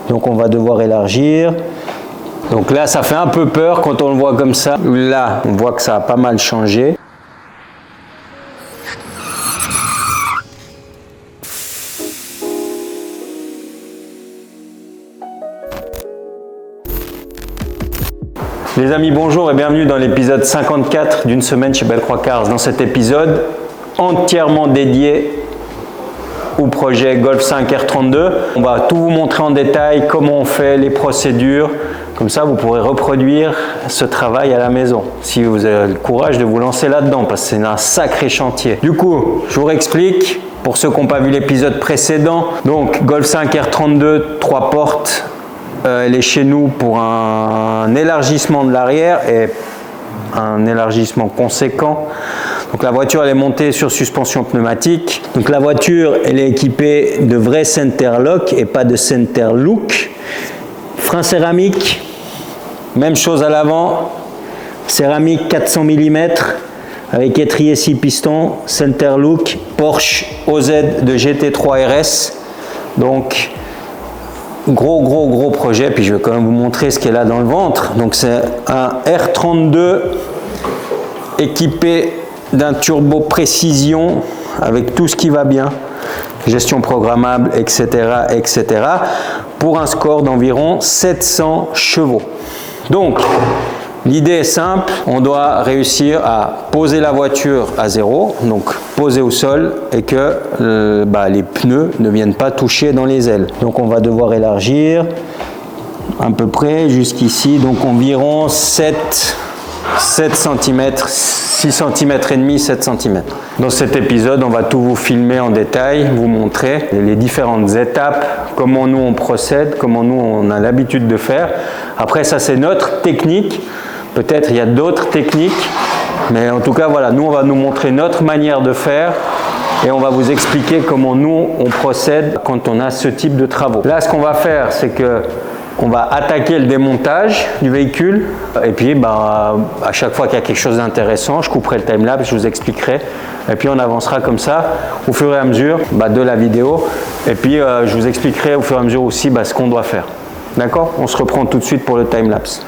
Donc on va devoir élargir. Donc là, ça fait un peu peur quand on le voit comme ça. Là, on voit que ça a pas mal changé. Les amis, bonjour et bienvenue dans l'épisode 54 d'une semaine chez Bellecroix Cars. Dans cet épisode entièrement dédié au projet Golf 5 R32. On va tout vous montrer en détail, comment on fait, les procédures. Comme ça, vous pourrez reproduire ce travail à la maison, si vous avez le courage de vous lancer là-dedans, parce que c'est un sacré chantier. Du coup, je vous réexplique, pour ceux qui n'ont pas vu l'épisode précédent. Donc, Golf 5 R32, 3 portes. Elle est chez nous pour un élargissement de l'arrière et un élargissement conséquent. Donc la voiture elle est montée sur suspension pneumatique. Donc la voiture elle est équipée de vrais center lock et pas de center look. Frein céramique, même chose à l'avant, céramique 400 mm avec étrier 6 pistons, center look, Porsche OZ de GT3 RS. Donc gros projet, puis je vais quand même vous montrer ce qu'il y a là dans le ventre. Donc c'est un R32 équipé d'un turbo précision avec tout ce qui va bien, gestion programmable, etc., pour un score d'environ 700 chevaux. Donc l'idée est simple, on doit réussir à poser la voiture à zéro, donc poser au sol et que les pneus ne viennent pas toucher dans les ailes. Donc on va devoir élargir à peu près jusqu'ici, donc environ 7 cm, 6 cm et demi, 7 cm. Dans cet épisode, on va tout vous filmer en détail, vous montrer les différentes étapes, comment nous on procède, comment nous on a l'habitude de faire. Après ça c'est notre technique. Peut-être il y a d'autres techniques, mais en tout cas voilà, nous on va nous montrer notre manière de faire et on va vous expliquer comment nous on procède quand on a ce type de travaux. Là ce qu'on va faire c'est que on va attaquer le démontage du véhicule et puis à chaque fois qu'il y a quelque chose d'intéressant, je couperai le timelapse, je vous expliquerai et puis on avancera comme ça au fur et à mesure de la vidéo et puis je vous expliquerai au fur et à mesure aussi ce qu'on doit faire. D'accord? On se reprend tout de suite pour le timelapse.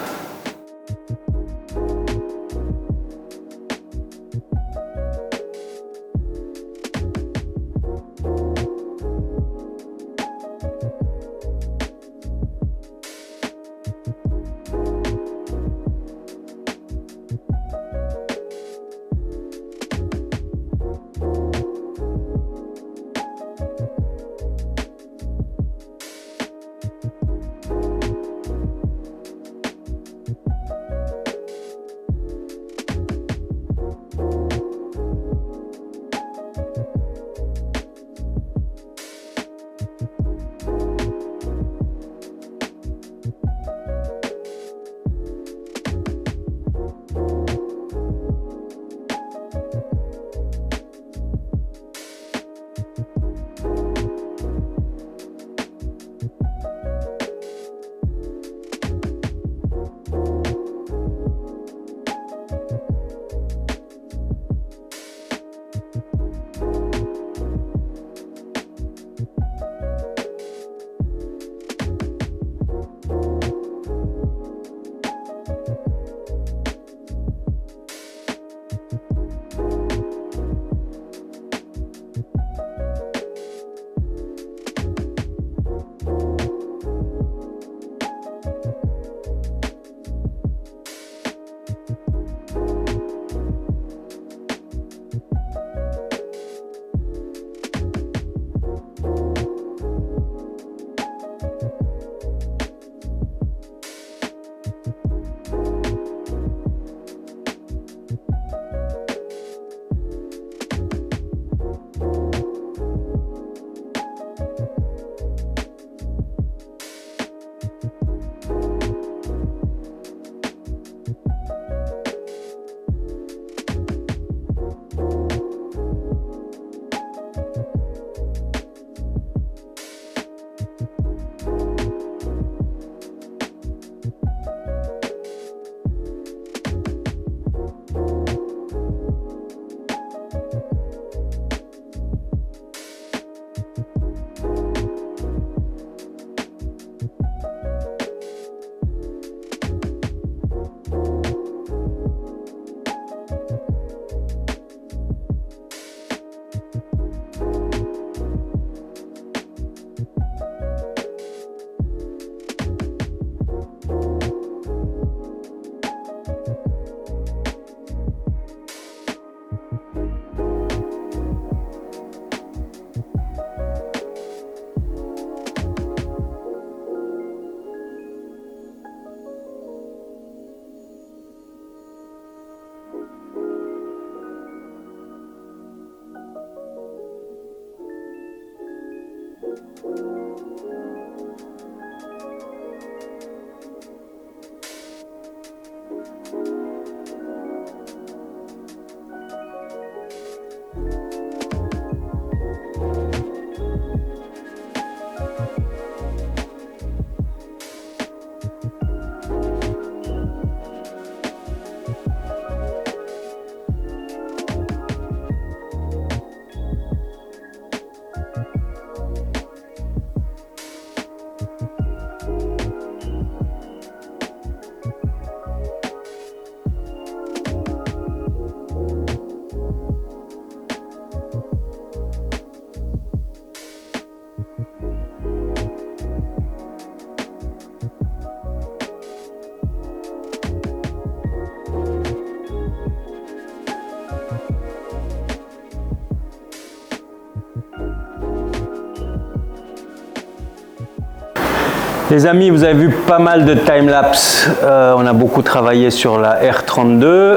Les amis, vous avez vu pas mal de time-lapse. On a beaucoup travaillé sur la R32.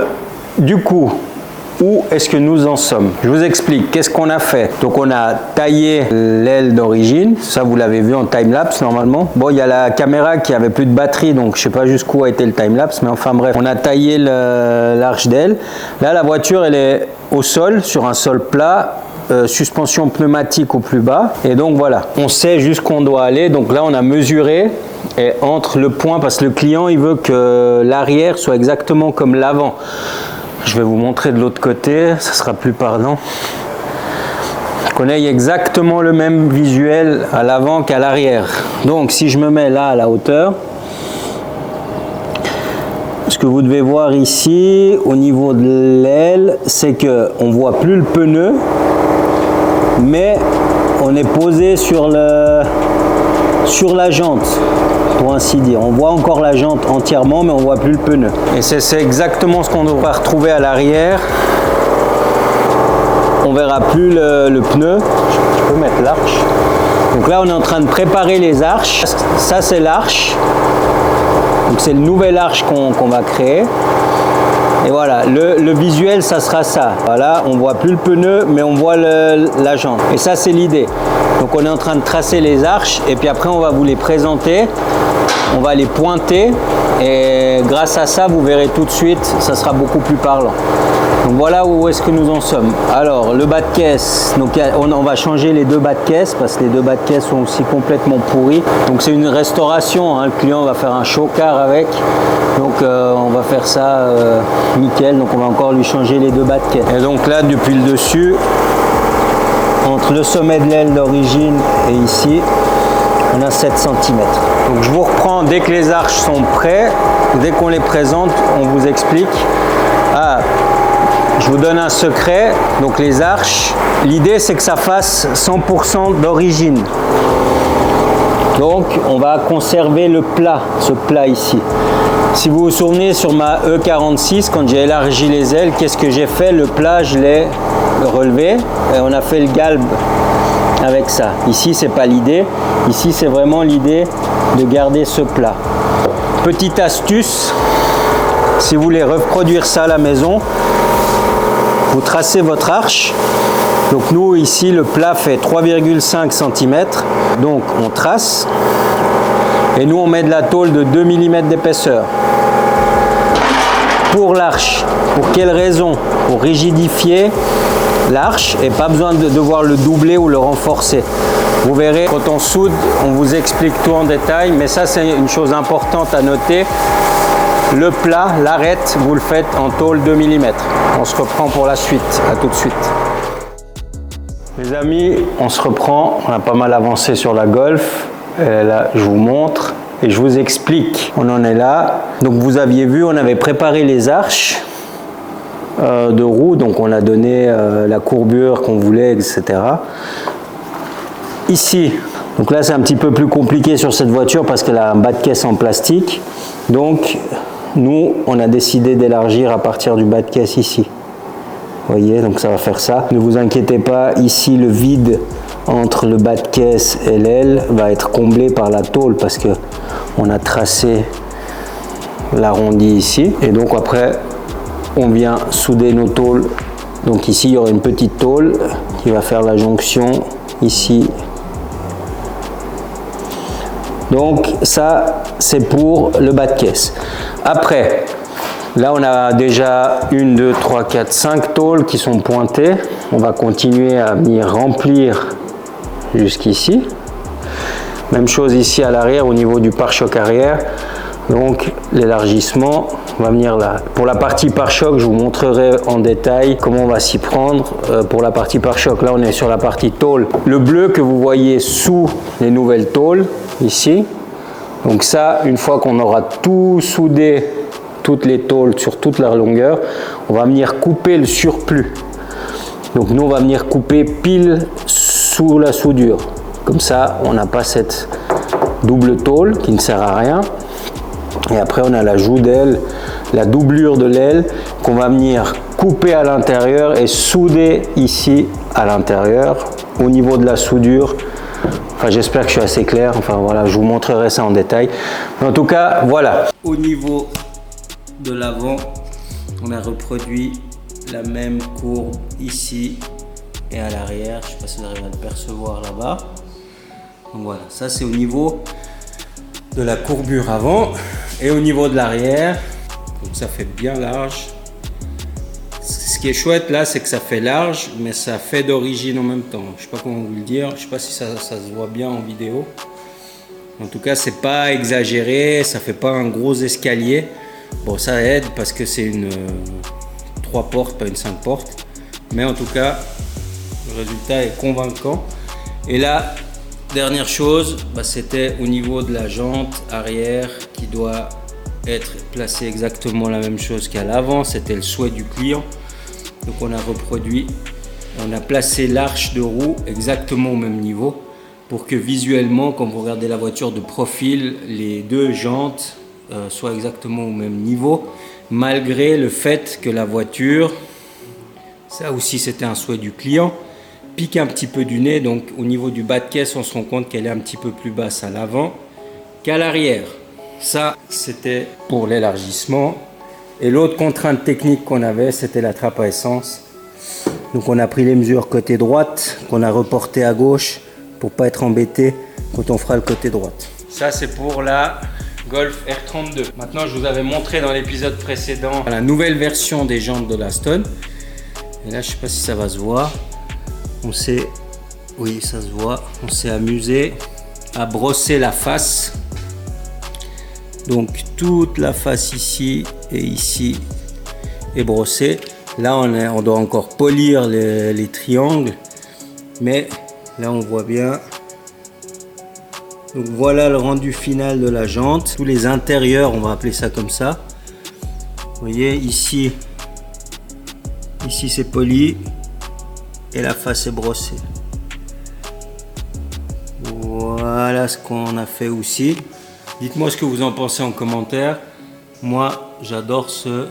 Du coup, où est-ce que nous en sommes? Je vous explique, qu'est-ce qu'on a fait? Donc on a taillé l'aile d'origine, ça vous l'avez vu en time-lapse normalement. Bon, il y a la caméra qui avait plus de batterie, donc je sais pas jusqu'où a été le time-lapse, mais enfin bref, on a taillé l'arche d'aile. Là, la voiture, elle est au sol, sur un sol plat. Suspension pneumatique au plus bas, et donc voilà, on sait jusqu'où on doit aller. Donc là on a mesuré, et entre le point, parce que le client il veut que l'arrière soit exactement comme l'avant. Je vais vous montrer de l'autre côté, ça sera plus parlant, qu'on ait exactement le même visuel à l'avant qu'à l'arrière. Donc si je me mets là à la hauteur, ce que vous devez voir ici au niveau de l'aile, c'est que on voit plus le pneu, mais on est posé sur la jante, pour ainsi dire. On voit encore la jante entièrement, mais on voit plus le pneu. Et c'est exactement ce qu'on devra retrouver à l'arrière. On verra plus le pneu. Je peux mettre l'arche. Donc là, on est en train de préparer les arches. Ça, c'est l'arche. Donc c'est le nouvel arche qu'on va créer. Et voilà, le visuel, ça sera ça. Voilà, on voit plus le pneu, mais on voit la jante. Et ça, c'est l'idée. Donc on est en train de tracer les arches, et puis après, on va vous les présenter. On va les pointer, et grâce à ça, vous verrez tout de suite, ça sera beaucoup plus parlant. Donc voilà où est-ce que nous en sommes. Alors, le bas de caisse, donc on va changer les deux bas de caisse, parce que les deux bas de caisse sont aussi complètement pourris. Donc c'est une restauration, hein. Le client va faire un chocard avec. Donc on va faire ça nickel, donc on va encore lui changer les deux bas de caisse. Et donc là, depuis le dessus, entre le sommet de l'aile d'origine et ici, on a 7 cm. Donc je vous reprends dès que les arches sont prêtes, dès qu'on les présente, on vous explique. Ah, je vous donne un secret, donc les arches, l'idée c'est que ça fasse 100% d'origine. Donc on va conserver le plat, ce plat ici. Si vous vous souvenez sur ma E46, quand j'ai élargi les ailes, qu'est-ce que j'ai fait? Le plat, je l'ai relevé et on a fait le galbe avec ça. Ici, c'est pas l'idée. Ici, c'est vraiment l'idée de garder ce plat. Petite astuce, si vous voulez reproduire ça à la maison, vous tracez votre arche. Donc nous, ici, le plat fait 3,5 cm. Donc on trace. Et nous, on met de la tôle de 2 mm d'épaisseur. Pour l'arche, pour quelle raison? Pour rigidifier l'arche et pas besoin de devoir le doubler ou le renforcer. Vous verrez, quand on soude, on vous explique tout en détail, mais ça, c'est une chose importante à noter. Le plat, l'arête, vous le faites en tôle 2 mm. On se reprend pour la suite. À tout de suite. Les amis, on se reprend. On a pas mal avancé sur la Golf. Et là, je vous montre et je vous explique. On en est là. Donc, vous aviez vu, on avait préparé les arches de roue. Donc, on a donné la courbure qu'on voulait, etc. Ici, donc là, c'est un petit peu plus compliqué sur cette voiture parce qu'elle a un bas de caisse en plastique. Donc, nous, on a décidé d'élargir à partir du bas de caisse ici. Vous voyez, donc ça va faire ça. Ne vous inquiétez pas, ici, le vide entre le bas de caisse et l'aile va être comblé par la tôle parce que on a tracé l'arrondi ici. Et donc après, on vient souder nos tôles. Donc ici, il y aura une petite tôle qui va faire la jonction ici. Donc ça, c'est pour le bas de caisse. Après, là, on a déjà 1, 2, 3, 4, 5 tôles qui sont pointées. On va continuer à venir remplir jusqu'ici. Même chose ici à l'arrière au niveau du pare-choc arrière. Donc l'élargissement va venir là. Pour la partie pare-choc, je vous montrerai en détail comment on va s'y prendre pour la partie pare-choc. Là, on est sur la partie tôle. Le bleu que vous voyez sous les nouvelles tôles, ici. Donc ça, une fois qu'on aura tout soudé, toutes les tôles sur toute leur longueur, on va venir couper le surplus. Donc nous, on va venir couper pile sous la soudure. Comme ça, on n'a pas cette double tôle qui ne sert à rien. Et après, on a la joue d'aile, la doublure de l'aile qu'on va venir couper à l'intérieur et souder ici à l'intérieur. Au niveau de la soudure, Enfin, j'espère que je suis assez clair. Enfin voilà, je vous montrerai ça en détail. Mais en tout cas, voilà. Au niveau de l'avant, on a reproduit la même courbe ici et à l'arrière. Je ne sais pas si vous arrivez à le percevoir là-bas. Donc voilà, ça c'est au niveau de la courbure avant. Et au niveau de l'arrière, donc ça fait bien large. Ce qui est chouette là, c'est que ça fait large, mais ça fait d'origine en même temps. Je sais pas comment vous le dire, je sais pas si ça se voit bien en vidéo. En tout cas, c'est pas exagéré, ça fait pas un gros escalier. Bon, ça aide parce que c'est une 3 portes, pas une 5 portes. Mais en tout cas, le résultat est convaincant. Et là, dernière chose, c'était au niveau de la jante arrière qui doit être placée exactement la même chose qu'à l'avant. C'était le souhait du client. Donc on a reproduit, on a placé l'arche de roue exactement au même niveau pour que visuellement, quand vous regardez la voiture de profil, les deux jantes soient exactement au même niveau, malgré le fait que la voiture, ça aussi c'était un souhait du client, pique un petit peu du nez. Donc au niveau du bas de caisse, on se rend compte qu'elle est un petit peu plus basse à l'avant qu'à l'arrière. Ça, c'était pour l'élargissement. Et l'autre contrainte technique qu'on avait, c'était la trappe à essence. Donc on a pris les mesures côté droite, qu'on a reporté à gauche pour pas être embêté quand on fera le côté droite. Ça, c'est pour la Golf R32. Maintenant, je vous avais montré dans l'épisode précédent la nouvelle version des jantes de l'Aston. Et là, je sais pas si ça va se voir. Oui, ça se voit. On s'est amusé à brosser la face. Donc toute la face ici et ici est brossée. Là on doit encore polir les triangles, mais là on voit bien. Donc voilà le rendu final de la jante. Tous les intérieurs, on va appeler ça comme ça. Vous voyez ici c'est poli et la face est brossée. Voilà ce qu'on a fait aussi. Dites-moi ce que vous en pensez en commentaire. Moi, j'adore ce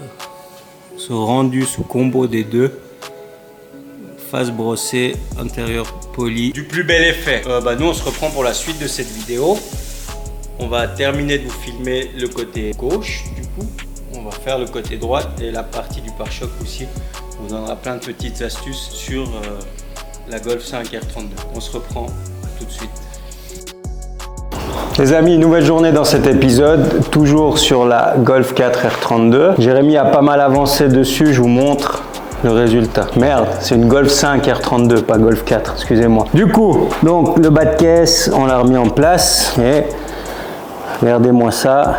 rendu, ce combo des deux. Face brossée, intérieur poli. Du plus bel effet. Nous, on se reprend pour la suite de cette vidéo. On va terminer de vous filmer le côté gauche. Du coup, on va faire le côté droit et la partie du pare-choc aussi. On vous donnera plein de petites astuces sur la Golf 5 R32. On se reprend tout de suite. Les amis, nouvelle journée dans cet épisode, toujours sur la Golf 4 R32. Jérémy a pas mal avancé dessus, je vous montre le résultat. Merde, c'est une Golf 5 R32, pas Golf 4, excusez-moi. Du coup, donc le bas de caisse, on l'a remis en place et regardez-moi ça.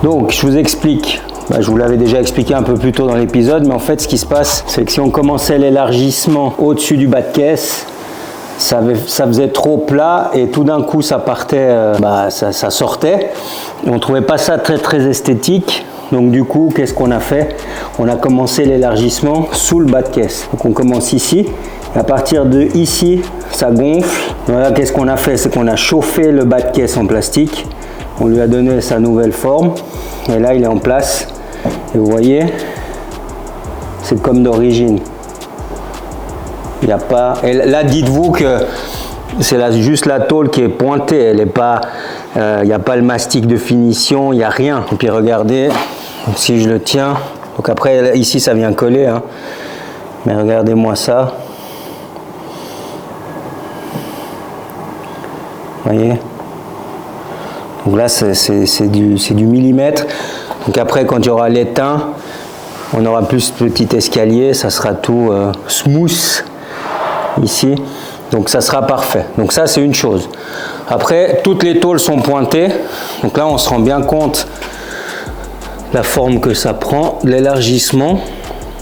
Donc, je vous explique. Je vous l'avais déjà expliqué un peu plus tôt dans l'épisode, mais en fait, ce qui se passe, c'est que si on commençait l'élargissement au-dessus du bas de caisse, ça faisait trop plat et tout d'un coup ça partait, ça sortait. On ne trouvait pas ça très esthétique. Donc du coup, qu'est-ce qu'on a fait? On a commencé l'élargissement sous le bas de caisse. Donc on commence ici. Et à partir de ici, ça gonfle. Voilà, qu'est-ce qu'on a fait? C'est qu'on a chauffé le bas de caisse en plastique. On lui a donné sa nouvelle forme. Et là, il est en place. Et vous voyez, c'est comme d'origine. Il n'y a pas. Et là, dites-vous que c'est juste la tôle qui est pointée. Elle est pas. Il n'y a pas le mastic de finition. Il n'y a rien. Et puis regardez, si je le tiens. Donc après, ici, ça vient coller. Hein. Mais regardez-moi ça. Vous voyez. Donc là, c'est du millimètre. Donc après, quand il y aura l'étain, on aura plus de petit escalier. Ça sera tout smooth. Ici, donc ça sera parfait. Donc ça, c'est une chose. Après, toutes les tôles sont pointées. Donc là, on se rend bien compte la forme que ça prend, l'élargissement.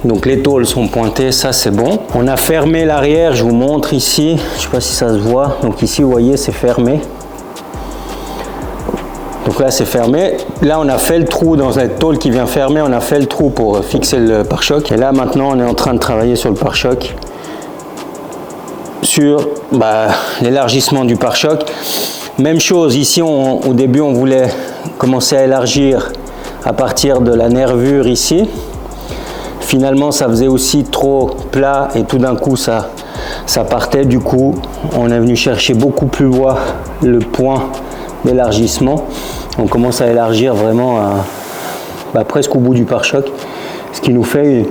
Donc les tôles sont pointées, ça c'est bon. On a fermé l'arrière, je vous montre ici. Je ne sais pas si ça se voit. Donc ici, vous voyez, c'est fermé. Donc là, c'est fermé. Là, on a fait le trou dans cette tôle qui vient fermer. On a fait le trou pour fixer le pare-choc. Et là, maintenant, on est en train de travailler sur le pare-choc. Sur l'élargissement du pare-choc. Même chose, ici au début on voulait commencer à élargir à partir de la nervure ici. Finalement ça faisait aussi trop plat et tout d'un coup ça ça partait. Du coup, on est venu chercher beaucoup plus loin le point d'élargissement. On commence à élargir vraiment presque au bout du pare-choc, ce qui nous fait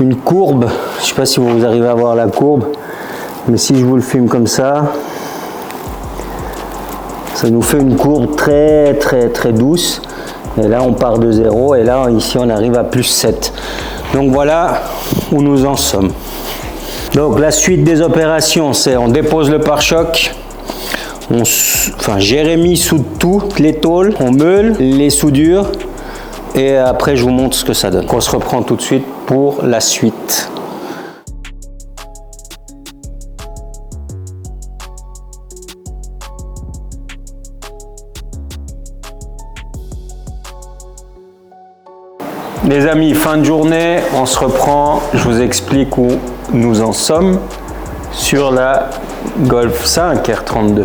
une courbe. Je ne sais pas si vous arrivez à voir la courbe, mais si je vous le filme comme ça nous fait une courbe très douce. Et là on part de 0 et là ici on arrive à plus 7. Donc voilà où nous en sommes. Donc la suite des opérations, c'est on dépose le pare-choc, Jérémy soude toutes les tôles, on meule les soudures et après je vous montre ce que ça donne. On se reprend tout de suite pour la suite. Les amis, fin de journée, on se reprend, je vous explique où nous en sommes sur la Golf 5 R32.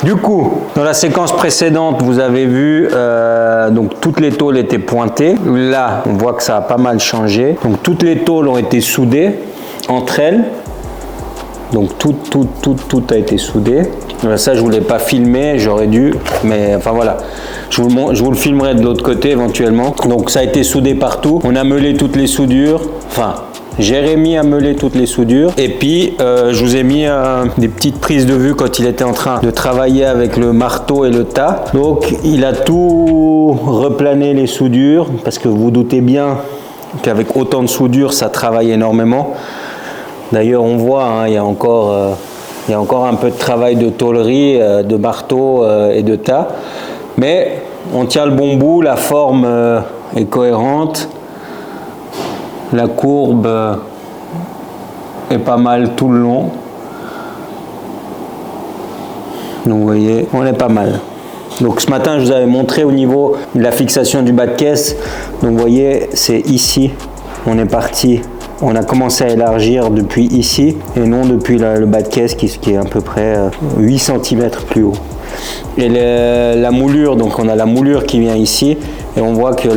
Du coup, dans la séquence précédente, vous avez vu, donc toutes les tôles étaient pointées. Là, on voit que ça a pas mal changé. Donc toutes les tôles ont été soudées entre elles. Donc tout a été soudé. Ça, je ne voulais pas filmer, j'aurais dû, mais enfin voilà. Je vous le filmerai de l'autre côté éventuellement. Donc ça a été soudé partout. On a meulé toutes les soudures. Enfin, Jérémy a meulé toutes les soudures. Et puis, je vous ai mis des petites prises de vue quand il était en train de travailler avec le marteau et le tas. Donc, il a tout replané les soudures. Parce que vous vous doutez bien qu'avec autant de soudures, ça travaille énormément. D'ailleurs, on voit, hein, il y a encore un peu de travail de tôlerie, de marteau et de tas. Mais on tient le bon bout, la forme est cohérente, la courbe est pas mal tout le long. Donc vous voyez, on est pas mal. Donc ce matin, je vous avais montré au niveau de la fixation du bas de caisse. Donc vous voyez, c'est ici, on est parti. On a commencé à élargir depuis ici et non depuis le bas de caisse qui est à peu près 8 cm plus haut. Et la moulure, donc on a la moulure qui vient ici et on voit que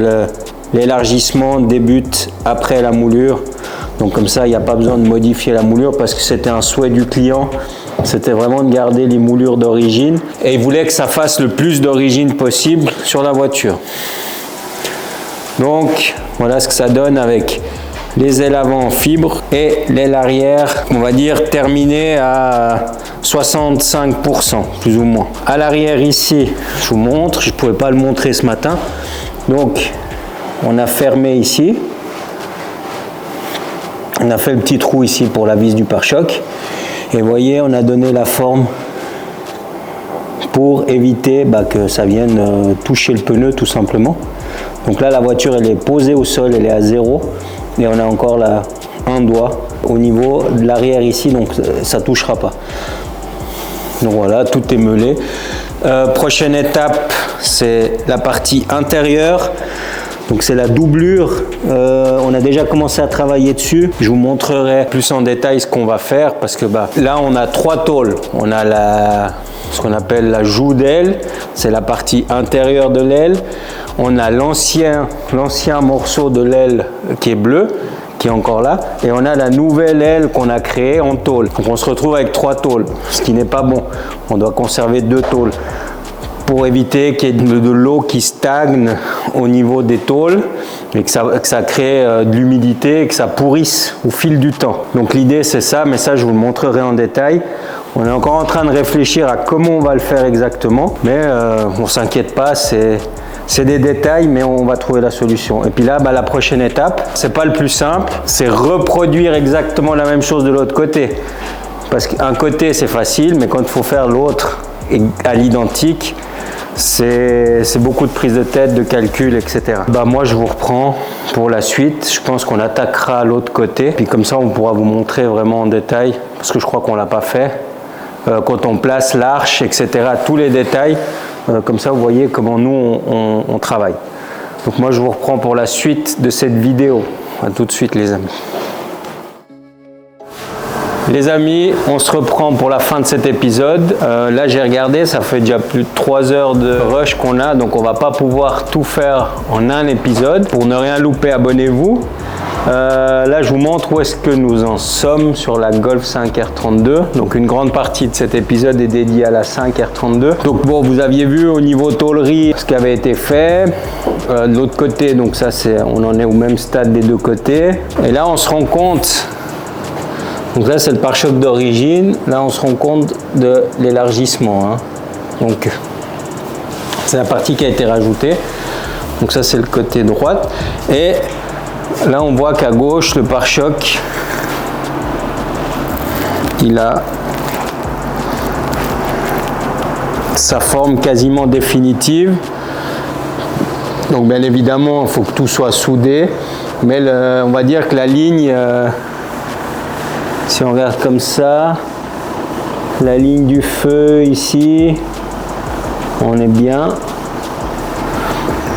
l'élargissement débute après la moulure. Donc comme ça, il n'y a pas besoin de modifier la moulure parce que c'était un souhait du client. C'était vraiment de garder les moulures d'origine et il voulait que ça fasse le plus d'origine possible sur la voiture. Donc voilà ce que ça donne avec les ailes avant en fibre et l'aile arrière, on va dire terminée à 65% plus ou moins. À l'arrière ici, je vous montre, je ne pouvais pas le montrer ce matin. Donc on a fermé ici. On a fait le petit trou ici pour la vis du pare-choc. Et vous voyez, on a donné la forme pour éviter que ça vienne toucher le pneu tout simplement. Donc là, la voiture, elle est posée au sol, elle est à 0. Et on a encore là un doigt au niveau de l'arrière ici, donc ça ne touchera pas. Donc voilà, tout est meulé. Prochaine étape, c'est la partie intérieure. Donc c'est la doublure. On a déjà commencé à travailler dessus. Je vous montrerai plus en détail ce qu'on va faire parce que là on a 3 tôles. On a ce qu'on appelle la joue d'aile, c'est la partie intérieure de l'aile. On a l'ancien morceau de l'aile qui est bleu, qui est encore là, et on a la nouvelle aile qu'on a créée en tôle. Donc on se retrouve avec 3 tôles, ce qui n'est pas bon. On doit conserver 2 tôles pour éviter qu'il y ait de l'eau qui stagne au niveau des tôles et que ça crée de l'humidité et que ça pourrisse au fil du temps. Donc l'idée c'est ça, mais ça je vous le montrerai en détail. On est encore en train de réfléchir à comment on va le faire exactement, mais on ne s'inquiète pas, c'est des détails, mais on va trouver la solution. Et puis là, la prochaine étape, c'est pas le plus simple, c'est reproduire exactement la même chose de l'autre côté. Parce qu'un côté, c'est facile, mais quand il faut faire l'autre à l'identique, c'est beaucoup de prise de tête, de calcul, etc. Moi, je vous reprends pour la suite. Je pense qu'on attaquera l'autre côté. Puis comme ça, on pourra vous montrer vraiment en détail, parce que je crois qu'on ne l'a pas fait. Quand on place l'arche, etc., tous les détails. Comme ça, vous voyez comment nous, on travaille. Donc moi, je vous reprends pour la suite de cette vidéo. À tout de suite, les amis. Les amis, on se reprend pour la fin de cet épisode. Là, j'ai regardé, ça fait déjà plus de 3 heures de rush qu'on a, donc on va pas pouvoir tout faire en un épisode. Pour ne rien louper, abonnez-vous. Là, je vous montre où est-ce que nous en sommes sur la Golf 5R32. Donc, une grande partie de cet épisode est dédiée à la 5R32. Donc, bon, vous aviez vu au niveau tôlerie ce qui avait été fait. De l'autre côté, donc ça, on en est au même stade des deux côtés. Et là, on se rend compte. Donc là, c'est le pare-choc d'origine. Là, on se rend compte de l'élargissement. Hein. Donc, c'est la partie qui a été rajoutée. Donc ça, c'est le côté droite. Et là, on voit qu'à gauche, le pare-choc, il a sa forme quasiment définitive. Donc, bien évidemment, il faut que tout soit soudé. Mais on va dire que la ligne... si on regarde comme ça, la ligne du feu ici, on est bien.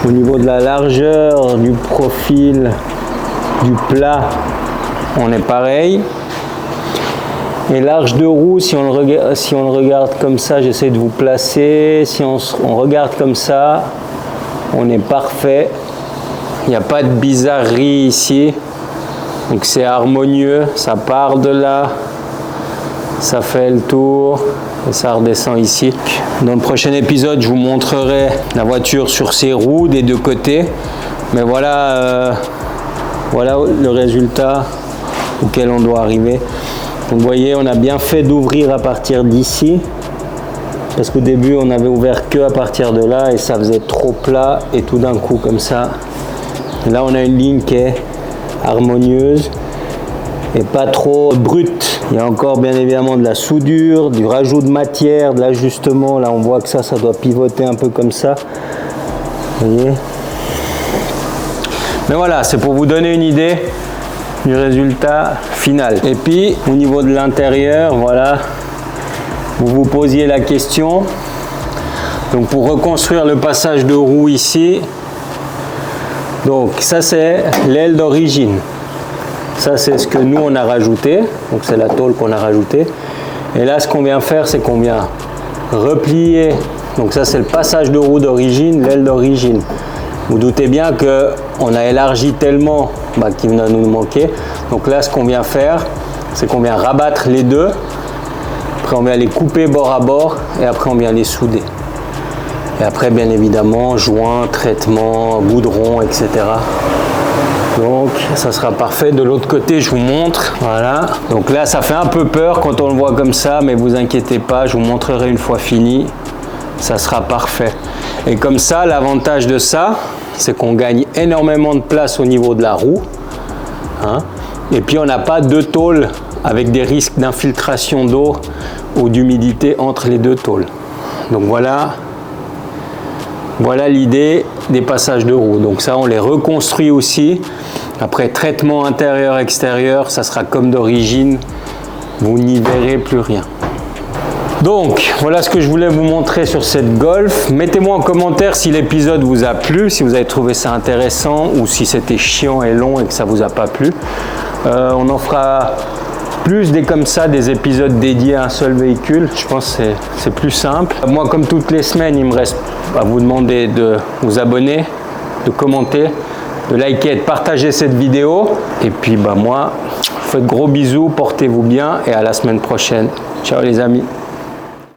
Au niveau de la largeur, du profil, du plat, on est pareil. Et l'arche de roue, si on le regarde comme ça, j'essaie de vous placer. Si on regarde comme ça, on est parfait. Il n'y a pas de bizarrerie ici. Donc c'est harmonieux, ça part de là, ça fait le tour et ça redescend ici. Dans le prochain épisode, je vous montrerai la voiture sur ses roues des deux côtés. Mais voilà, voilà le résultat auquel on doit arriver. Donc vous voyez, on a bien fait d'ouvrir à partir d'ici. Parce qu'au début, on avait ouvert que à partir de là et ça faisait trop plat. Et tout d'un coup, comme ça, et là on a une ligne qui est harmonieuse et pas trop brute. Il y a encore bien évidemment de la soudure, du rajout de matière, de l'ajustement. Là on voit que ça doit pivoter un peu comme ça. Vous voyez. Mais voilà, c'est pour vous donner une idée du résultat final. Et puis au niveau de l'intérieur, voilà, vous vous posiez la question. Donc pour reconstruire le passage de roue ici, donc ça c'est l'aile d'origine. Ça c'est ce que nous on a rajouté. Donc c'est la tôle qu'on a rajoutée. Et là ce qu'on vient faire, c'est qu'on vient replier. Donc ça c'est le passage de roue d'origine, l'aile d'origine. Vous doutez bien que on a élargi tellement qu'il va nous manquer. Donc là ce qu'on vient faire, c'est qu'on vient rabattre les deux. Après on vient les couper bord à bord et après on vient les souder. Et après, bien évidemment, joint, traitement, goudron, etc. Donc, ça sera parfait. De l'autre côté, je vous montre. Voilà. Donc là, ça fait un peu peur quand on le voit comme ça, mais vous inquiétez pas, je vous montrerai une fois fini. Ça sera parfait. Et comme ça, l'avantage de ça, c'est qu'on gagne énormément de place au niveau de la roue. Hein. Et puis, on n'a pas deux tôles avec des risques d'infiltration d'eau ou d'humidité entre les deux tôles. Donc voilà. Voilà l'idée des passages de roue. Donc ça, on les reconstruit aussi. Après traitement intérieur-extérieur, ça sera comme d'origine. Vous n'y verrez plus rien. Donc, voilà ce que je voulais vous montrer sur cette Golf. Mettez-moi en commentaire si l'épisode vous a plu, si vous avez trouvé ça intéressant ou si c'était chiant et long et que ça vous a pas plu. On en fera plus comme ça, des épisodes dédiés à un seul véhicule. Je pense que c'est plus simple. Moi, comme toutes les semaines, il me reste à vous demander de vous abonner, de commenter, de liker et de partager cette vidéo. Et puis moi, je vous fais de gros bisous, portez-vous bien et à la semaine prochaine. Ciao les amis.